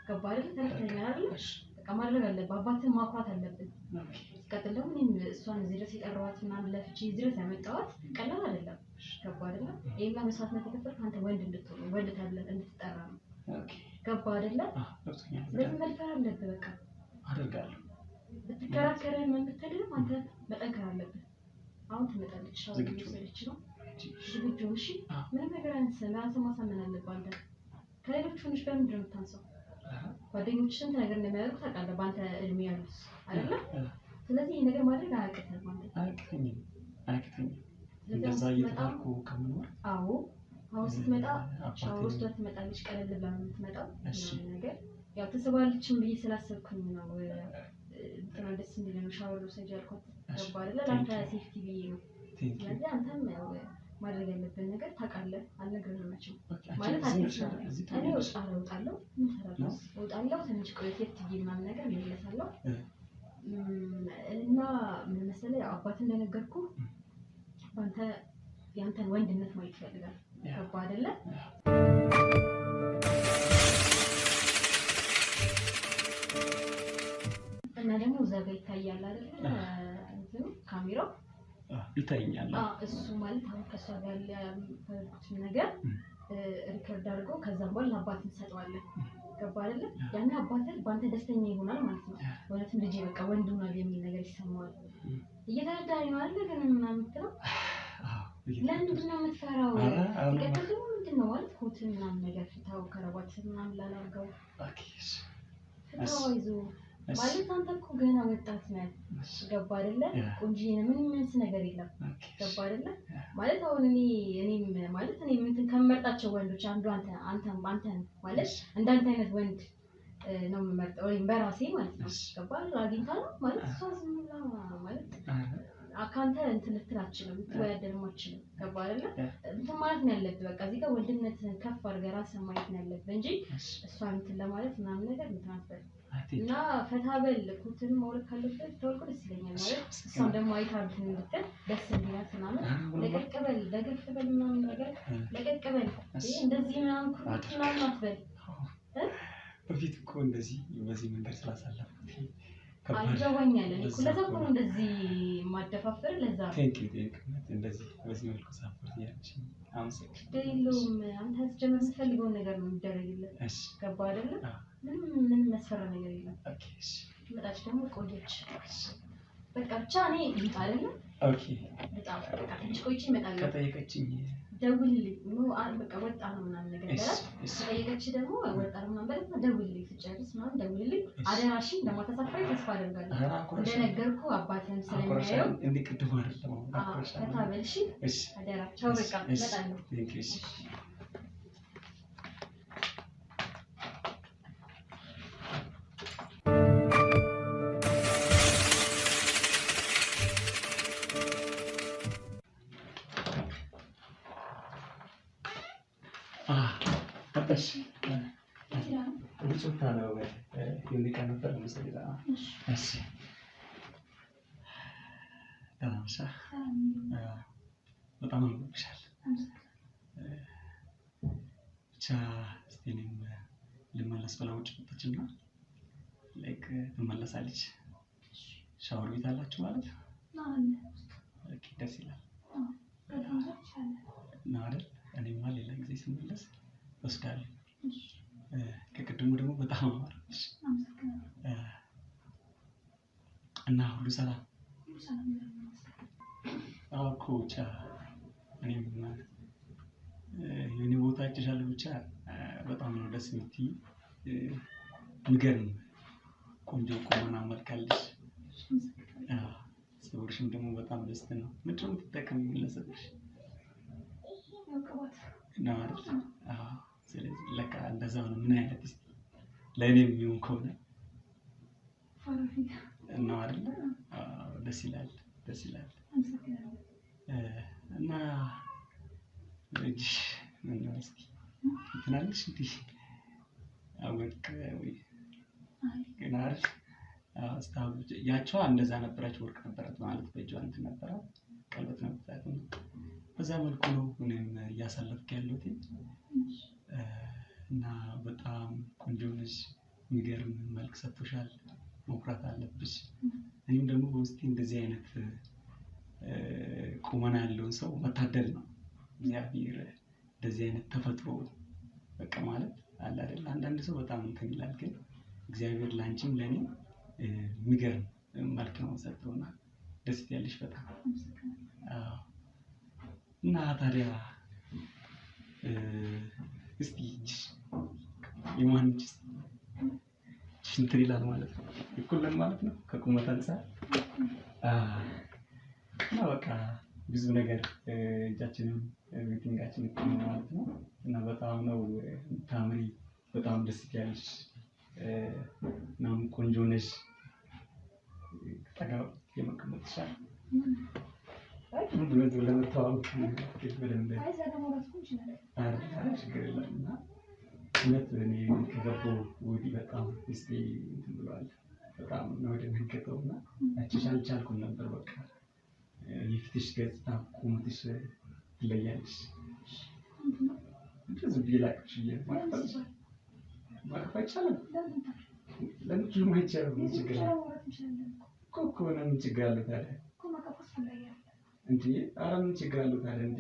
ገባ አይደል? ተረተኛ አይደል? በቃ ማድረግ አለበት። አባትን ማኩራት አለብን። ቀጥል ደግሞ እሷን እዚህ ድረስ የጠራዋት ምናምን ለፍቺ እዚህ ድረስ ያመጣዋት ቀላል አይደለም። ገባ አይደል? ይሄማ መስዋዕትነት የተከፈልክ አንተ ወንድ እንድትሆን ወንድ ተብለ እንድትጠራ ነው። ገባ አይደል? ስለዚህ መልፈር አለብህ በቃ አደርጋለሁ። ብትከራከረህ ምን ብትልም አንተ መጠንከር አለብህ። አሁን ትመጣለች ሻው ልጅ ነው ዝግጁ እሺ? ምንም ነገር አንሰማ ማሳመን አለብህ አንተ ከሌሎቹ ትንሽ በምንድን ነው የምታንሰው? ጓደኞች ስንት ነገር እንደሚያደርጉ ታውቃለህ በአንተ እድሜ ያሉት አይደለ? ስለዚህ ይሄ ነገር ማድረግ አያቅትህም ማለት አያቅተኝም። እንደዛ እየተባልኩ ከምኖር አሁን ስትመጣ ሻወር ወስዳ ትመጣለች። ቀለል ብላ ነው የምትመጣው ነገር ያው ትስባለችም ብዬ ስላሰብኩኝ ነው እንትና ደስ እንዲል ነው ሻወር ወስጃ ያልኳት። ገባ አይደለ? ለአንተ ሴፍቲ ብዬ ነው። ስለዚህ አንተም ያው ማድረግ ያለብን ነገር ታውቃለህ። አልነግርህም መቼም ማለት አዲስ ነው። እኔ እወጣለሁ እወጣለሁ ትንሽ ቆይቼ ትጊ ምናምን ነገር እመለሳለሁ እና ምን መሰለህ ያው አባት እንደነገርኩህ በአንተ ያንተን ወንድነት ማየት ይፈልጋል። ገባ አይደለ? እና ደግሞ እዛ ጋር ይታያል አይደለ? እንትኑ ካሜራው ይታየኛል። እሱ ማለት አሁን ከሷ ጋር ያልኩት ነገር ሪከርድ አድርገው ከዛም በኋላ አባት እንሰጠዋለን። ገባ አይደለ? ያን አባት በአንተ ደስተኛ ይሆናል ማለት ነው። ወለትም ልጅ በቃ ወንድ ሆኗል የሚል ነገር ይሰማዋል። እየተረዳኝ ነው አይደል? ግን ምናምን የምትለው ለምንድን ነው የምትፈራው? ይቀጥል ደግሞ ምንድን ነው ማለት ኮት ምናምን ነገር ፍታው ከረባት ምናምን ላላርገው ፍታው አይዞ ማለት አንተ እኮ ገና ወጣት ነህ። ገባ አይደለ? ቆንጆ ምንም የሚያንስ ነገር የለም። ገባ አይደለ? ማለት አሁን እኔም ማለት እኔ እንትን ከመርጣቸው ወንዶች አንዱ አንተ ማለት እንዳንተ አይነት ወንድ ነው የምመርጠው ወይም በራሴ ማለት ነው። ገባ አግኝታ ነው ማለት እሷ ዝም ብላ ማለት አካንተ እንትን ልትል አትችልም፣ ልትወያደርም አትችልም። ገባ አይደለ? እንትን ማለት ነው ያለብህ በቃ እዚህ ጋር ወንድነትህን ከፍ አድርገህ ራስህን ማየት ነው ያለብህ እንጂ እሷን እንትን ለማለት ምናምን ነገር እንትን አትበል እና ፈታ በል። ኩትን መውለድ ካለበት ተወልቆ ደስ ይለኛል ማለት እሷም ደግሞ አይታ እንትን እንድትል ደስ እንዲላት ምናምን ለቀቅ በል ለገፍ በል ምናምን ነገር ለቀቅ በል እንደዚህ ምናምን ኩት ምናምን አትበል። በፊት እኮ እንደዚህ በዚህ መንገድ ስላሳለፍኩት አልገባኛል እኮ ለዛ እኮ ነው እንደዚህ ማደፋፈር ለዛ ቴንክ እንደዚህ በዚህ መልኩ ሳፖርት ያቺ አመሰግናለሁ። አንተ ስትጀምር የምትፈልገውን ነገር ነው የሚደረግልህ። እሺ ገባ አይደለ? ምንም መስፈራ ነገር የለም። ኦኬ እሺ መጣች ደግሞ ቆየች። በቃ ብቻ እኔ ልምጣ አይደለ? ኦኬ በጣም በቃ ትንሽ ቆይቼ እመጣለሁ። ከጠየቀችኝ ደውልልኝ ነው በቃ ወጣ ነው ምናምን ነገር በላት። ከጠየቀች ደግሞ ወጣ ነው ምናምን በላት። ደውልልኝ ስጨርስ ምናምን ደውልልኝ። አደራሽን እንደማታሳፍረኝ ተስፋ አደርጋለሁ። እንደነገርኩህ አባትህም ስለሚያየው እንዴ ቅድም አይደለም ከታበልሽ አደራ። ቻው በቃ እመጣለሁ። ቴንክ ዩ እሺ በጣም አምሮብሻል። ብቻ እስቲ እኔም ልመለስ ብላ ውጭ ወጣችና ላይክ ትመለሳለች። ሻወር ቤት አላችሁ ማለት ነው? ኦኬ ደስ ይላል። እና አይደል እኔማ ሌላ ጊዜ ስመለስ ወስዳለሁ። ከቅድሙ ደግሞ በጣም አማረች እና ሁሉ ሰላም ኮቻ እኔም የኔ ቦታ አይተሻለሁ። ብቻ በጣም ነው ደስ የምትይ ንገሪኝ። ቆንጆ ቁመና መልካለሽ። ፀጉርሽም ደግሞ በጣም ደስ ነው። ምንድን ነው የምትጠቀሚው ለፀጉርሽ? ነው አይደል? ስለዚህ ለካ እንደዛ ነው። ምን አይነት እስቲ ለእኔ የሚሆን ከሆነ ነው አይደል? ደስ ይላል ደስ ይላል። እና እጅሽ ምን ነው እስቲ ትናንሽ እንዴ አወቅ ወይ ገናር አስታው ያቻው እንደዛ ነበረች። ወርቅ ነበራት ማለት በእጇ እንትን ነበራት፣ ቀለበት ነበራት። በዛ መልኩ ነው እኔም እያሳለፍኩ ያለሁት። እና በጣም ቆንጆ ነሽ። የሚገርም መልክ ሰጥቶሻል። መኩራት አለብሽ። እኔም ደግሞ በውስጤ እንደዚህ አይነት ቁመና ያለውን ሰው መታደል ነው። እግዚአብሔር እንደዚህ አይነት ተፈጥሮ በቃ ማለት አለ አይደል? አንዳንድ ሰው በጣም እንትን ይላል፣ ግን እግዚአብሔር ላንቺም ለኔ የሚገርም መልክ ነው ሰጥቶና ደስ ያለሽ በጣም እና ታዲያ እስቲ የማንጭ እንትን ይላል ማለት ነው። እኩል ነን ማለት ነው ከቁመት አንፃር እና በቃ ብዙ ነገር እጃችንን ሚቲንጋችን እኩል ነው ማለት ነው። እና በጣም ነው ታምሪ፣ በጣም ደስ ያለሽ ነው። ቆንጆ ነሽ። ታጋው የመቀመጥ ይችላል ምንድን ነው ለመተዋወቅ በደንብ ችግር የለም። እና እውነት እኔ ከገባሁ ወዲህ በጣም ውስጤ እንትን ብሏል። በጣም ነው የደነገጠው እና አንቺሽ አልቻልኩም ነበር። በቃ የፊትሽ ገጽታ ቁመትሽ ትለያለሽ። እንደዚህ ቢላክሽ ማቀፍ አይቻልም። ለምንድን ነው አይቻልም? ምን ችግር አለ እኮ ነው። ምን ችግር አለው ታዲያ? እንዴ ኧረ ምን ችግር አለው ታዲያ? እንዴ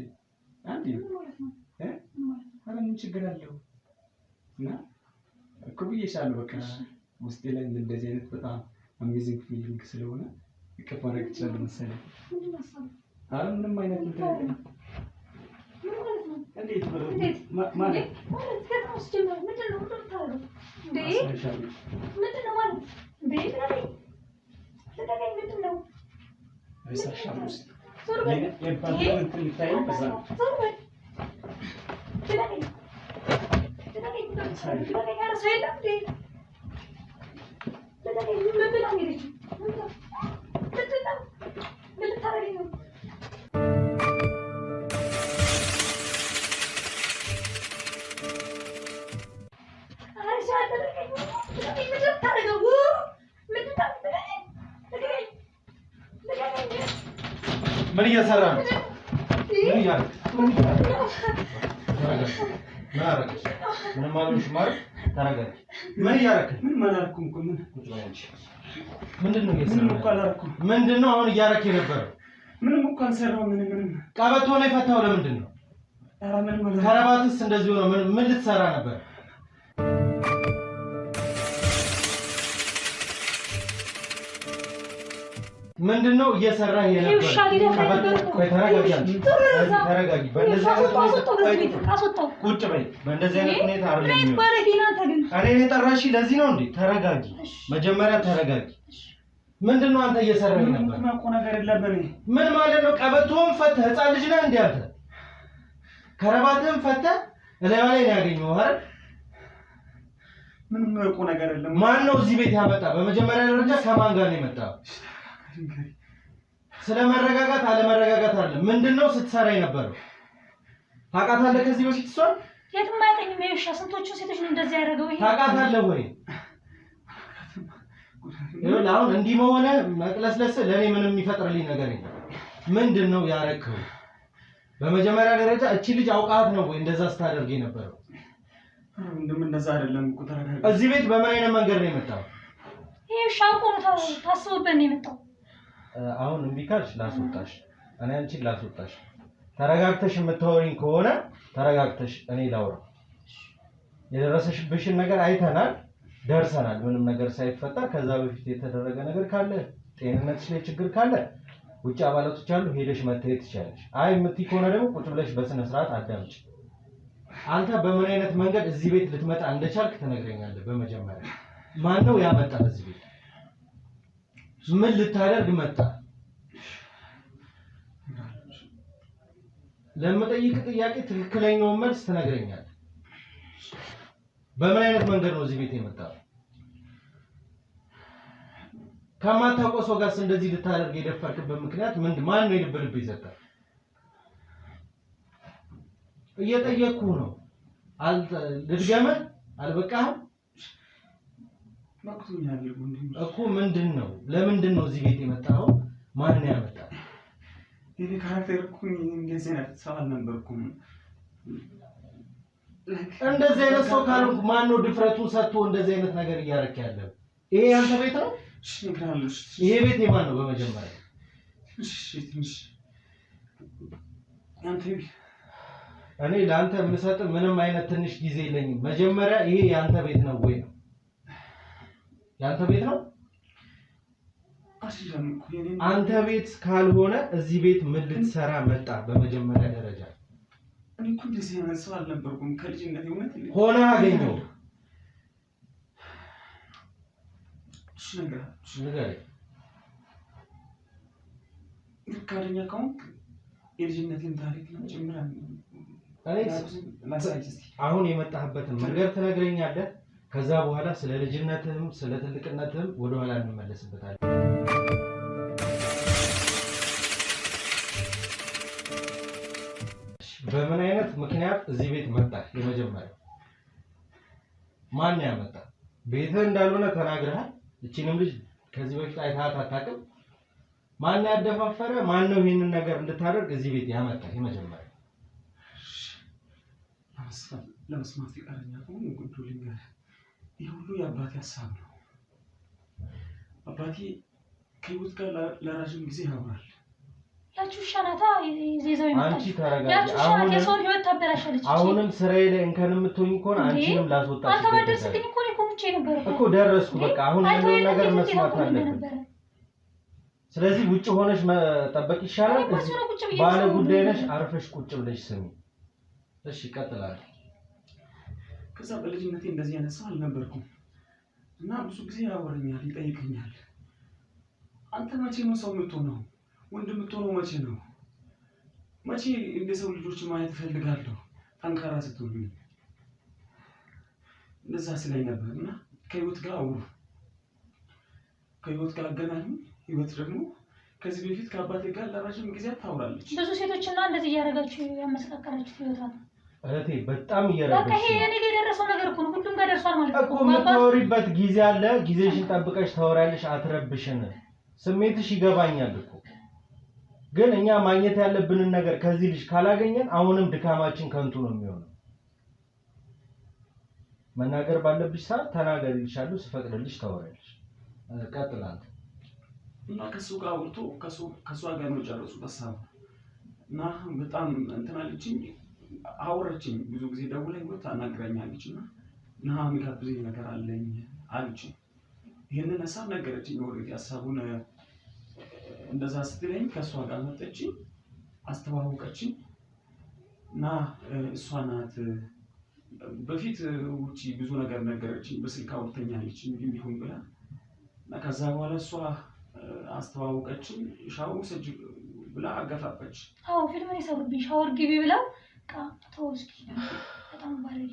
አንዴ ኧረ ምን ችግር አለው? እና እኮ ብዬሻለሁ። በቃ ውስጤ ላይ እንደዚህ አይነት በጣም አሜዚንግ ፊሊንግ ስለሆነ ይቀፍ ማድረግ ይችላል መሰለኝ። ኧረ ምንም አይነት እንትን አይደለም። እንዴት ማለት ምንድን ነው ማለት ምን እየሰራ ነው? ምን እያደረግህ? ምን አደረግሽ? ምንም አልሆንሽም ማለት ተረጋጊ። ምን እያደረክ ነው? ምን አላደረኩም እኮ ምን ቁጭ በይ አንቺ። ምንድነው ምንም እኮ አላደረኩም። ምንድነው አሁን እያደረክ የነበረው? ምንም እኮ አልሰራሁም። ምንም ቀበቶ ነው የፈታው። ለምንድን ነው? ኧረ ምንም አላደረኩም። ከረባትስ እንደዚህ ሆኖ ምን ልትሰራ ነበር? ምንድነው እየሰራህ የነበረው? ተረጋጊ። ቁጭ በይ። በእንደዚህ አይነት ሁኔታ አይደለም። እኔን የጠራሽ ለዚህ ነው እንዴ? ተረጋጊ። መጀመሪያ ተረጋጊ። ምንድነው አንተ እየሰራህ ነበር? ነገር የለም። ምን ማለት ነው? ቀበቶውን ፈተህ ህፃን ልጅ ነህ እንዴ አንተ? ከረባትህን ፈተህ እላዩ ላይ ነው ያገኘው አይደል? ምንም እኮ ነገር የለም። ማን ነው እዚህ ቤት ያመጣ? በመጀመሪያ ደረጃ ከማን ጋር ነው የመጣው? ስለ መረጋጋት አለመረጋጋት አለ። ምንድነው ስትሰራ የነበረው? ታውቃታለህ? ከዚህ በፊት እሷን የትም አይጠኝም። ይኸውልሽ ስንቶቹ ሴቶች ነው እንደዚህ ያደረገው? ይሄ ታውቃታለህ ወይ? ይኸውልህ አሁን እንዲህ መሆነ መቅለስለስ ለኔ ምንም የሚፈጥርልኝ ነገር የለም። ምንድነው ያረከው? በመጀመሪያ ደረጃ እቺ ልጅ አውቃት ነው ወይ እንደዛ ስታደርግ የነበረው? እንደዛ አይደለም እኮ ተረጋጋ። እዚህ ቤት በምን አይነት መንገድ ነው የመጣው? ይኸውልሽ አውቆ ነው ታስቦበት ነው የመጣው። አሁን እምቢ ካልሽ ላስወጣሽ፣ እኔ አንቺን ላስወጣሽ። ተረጋግተሽ የምታወሪኝ ከሆነ ተረጋግተሽ እኔ ላውራ። የደረሰሽብሽን ነገር አይተናል፣ ደርሰናል። ምንም ነገር ሳይፈጠር ከዛ በፊት የተደረገ ነገር ካለ ጤንነትሽ ላይ ችግር ካለ ውጭ አባላቶች አሉ፣ ሄደሽ መታየት ትችያለሽ። አይ የምትይ ከሆነ ደግሞ ቁጭ ብለሽ በስነ ስርዓት አዳምጪ። አንተ በምን አይነት መንገድ እዚህ ቤት ልትመጣ እንደቻልክ ትነግረኛለህ። በመጀመሪያ ማን ነው ያመጣህ እዚህ ቤት? ምን ልታደርግ መጣ? ለምጠይቅ ጥያቄ ትክክለኛውን መልስ ትነግረኛለህ። በምን አይነት መንገድ ነው እዚህ ቤት የመጣው? ከማታውቀው ሰው ጋርስ እንደዚህ ልታደርግ የደፈርክበት ምክንያት ምንድን? ማን ነው የልብ ይሰጣል? እየጠየቅኩ ነው። ልድገምህ? አልበቃህም እኮ። ምንድን ነው? ለምንድን ነው እዚህ ቤት የመጣኸው? ማን ነው ያመጣህ? ይሄ ካራክተር እኮ እንደዚህ አይነት ሰው አልነበርኩም። እንደዚህ አይነት ሰው ካልሆንኩ ማን ነው ድፍረቱን ሰጥቶ እንደዚህ አይነት ነገር እያደረክ ያለው? ይሄ ያንተ ቤት ነው? እሺ ነግራለሁ። ይሄ ቤት የማን ነው? በመጀመሪያ እሺ ትንሽ ያንተ ቤት። እኔ ለአንተ የምሰጥ ምንም አይነት ትንሽ ጊዜ የለኝም። መጀመሪያ ይሄ ያንተ ቤት ነው ወይ ነው? ያንተ ቤት ነው? አንተ ቤት ካልሆነ እዚህ ቤት ምን ልትሰራ መጣ? በመጀመሪያ ደረጃ እኔ እኮ እንደዚህ አይነት ሰው አልነበርኩም። ከልጅነት እውነት ሆነ አገኘው። እሺ ነገር ንገረኝ። ልካደኛ ከሆንክ የልጅነትን ታሪክ ነው ጀምረን አሁን የመጣህበትን መንገድ ትነግረኛለህ። ከዛ በኋላ ስለ ልጅነትህም ስለ ትልቅነትህም ወደ ኋላ እንመለስበታለን። በምን አይነት ምክንያት እዚህ ቤት መጣህ? የመጀመሪያው ማን ያመጣ? ቤትህ እንዳልሆነ ተናግረሃል። እቺንም ልጅ ከዚህ በፊት አይተሃት አታውቅም። ማን ያደፋፈረ? ማን ነው ይሄንን ነገር እንድታደርግ እዚህ ቤት ያመጣ? የመጀመሪያው ለመስማት ፈቃደኛ ከሆነ ጉዱ ልንገርህ። ይህ ሁሉ የአባቴ ሀሳብ ነው። አባቴ ከህይወት ጋር ለረጅም ጊዜ ያወራል። ያቺ ውሻ ናታ ይዘው ይመጣል። አንቺ ተረጋጊ። ያቺ ውሻ ናታ የሰውን ህይወት ታበላሻለች። አሁንም ስራዬ ላይ እንከን የምትሆኝ ከሆነ አንቺንም ላስወጣሽ አንተ ባደርስልኝ እኮ ነው ቆምቼ ነበር እኮ። ደረስኩ በቃ። አሁን ያለውን ነገር መስማት አለብን። ስለዚህ ውጭ ሆነሽ መጠበቅ ይሻላል። ባለ ጉዳይ ነሽ፣ አርፈሽ ቁጭ ብለሽ ስሚ። እሺ ቀጥላል። ከዛ በልጅነቴ እንደዚህ አይነት ሰው አልነበርኩም እና ብዙ ጊዜ ያወራኛል፣ ይጠይቀኛል። አንተ መቼ ነው ሰው የምትሆነው? ወንድ የምትሆነው መቼ ነው? መቼ እንደ ሰው ልጆች ማየት እፈልጋለሁ ጠንካራ ስትሆኑ። እንደዛ ስለኝ ነበር እና ከህይወት ጋር አውሩ፣ ከህይወት ጋር አገናኙ። ህይወት ደግሞ ከዚህ በፊት ከአባቴ ጋር ለረጅም ጊዜ ታውራለች። ብዙ ሴቶችና እንደዚህ እያደረጋችሁ ያመሰቃቀላችሁ ህይወቷን እህቴ በጣም እየረዳሽ በቃ። ይሄ እኔ ጋር የደረሰው ነገር እኮ ነው፣ ሁሉም ጋር ደርሷል ማለት እኮ። የምታወሪበት ጊዜ አለ። ጊዜሽን ጠብቀሽ ታወሪያለሽ። አትረብሽን። ስሜትሽ ይገባኛል እኮ። ግን እኛ ማግኘት ያለብንን ነገር ከዚህ ልጅ ካላገኘን አሁንም ድካማችን ከንቱ ነው የሚሆነው። መናገር ባለብሽ ሰዓት ተናገሪልሻለሁ፣ ስፈቅድልሽ ታወሪያለሽ። ቀጥል አንተ። እና ከሱ ጋር አውርቶ ከሷ ጋር ነው ጨረሱት ሀሳብ እና በጣም እንትን አለችኝ፣ አወረችኝ። ብዙ ጊዜ ደውላ ታናግረኛለች እና የሚጋብዘኝ ነገር አለኝ አለችኝ። ይሄንን ሀሳብ ነገረችኝ። ኦልሬዲ ሀሳቡን እንደዛ ስትለኝ ከሷ ጋር መጣችኝ፣ አስተዋወቀችኝ እና እሷ ናት በፊት ውጪ ብዙ ነገር ነገረችኝ። በስልክ አውርተኛለች እንዲህ ቢሆን ብላ እና ከዛ በኋላ እሷ አስተዋወቀችኝ። ሻወር ሰጅ ብላ አገፋፈች። ፊልም የሰሩብኝ ሻወር ግቢ ብላ ተወስኪ በጣም ባለጌ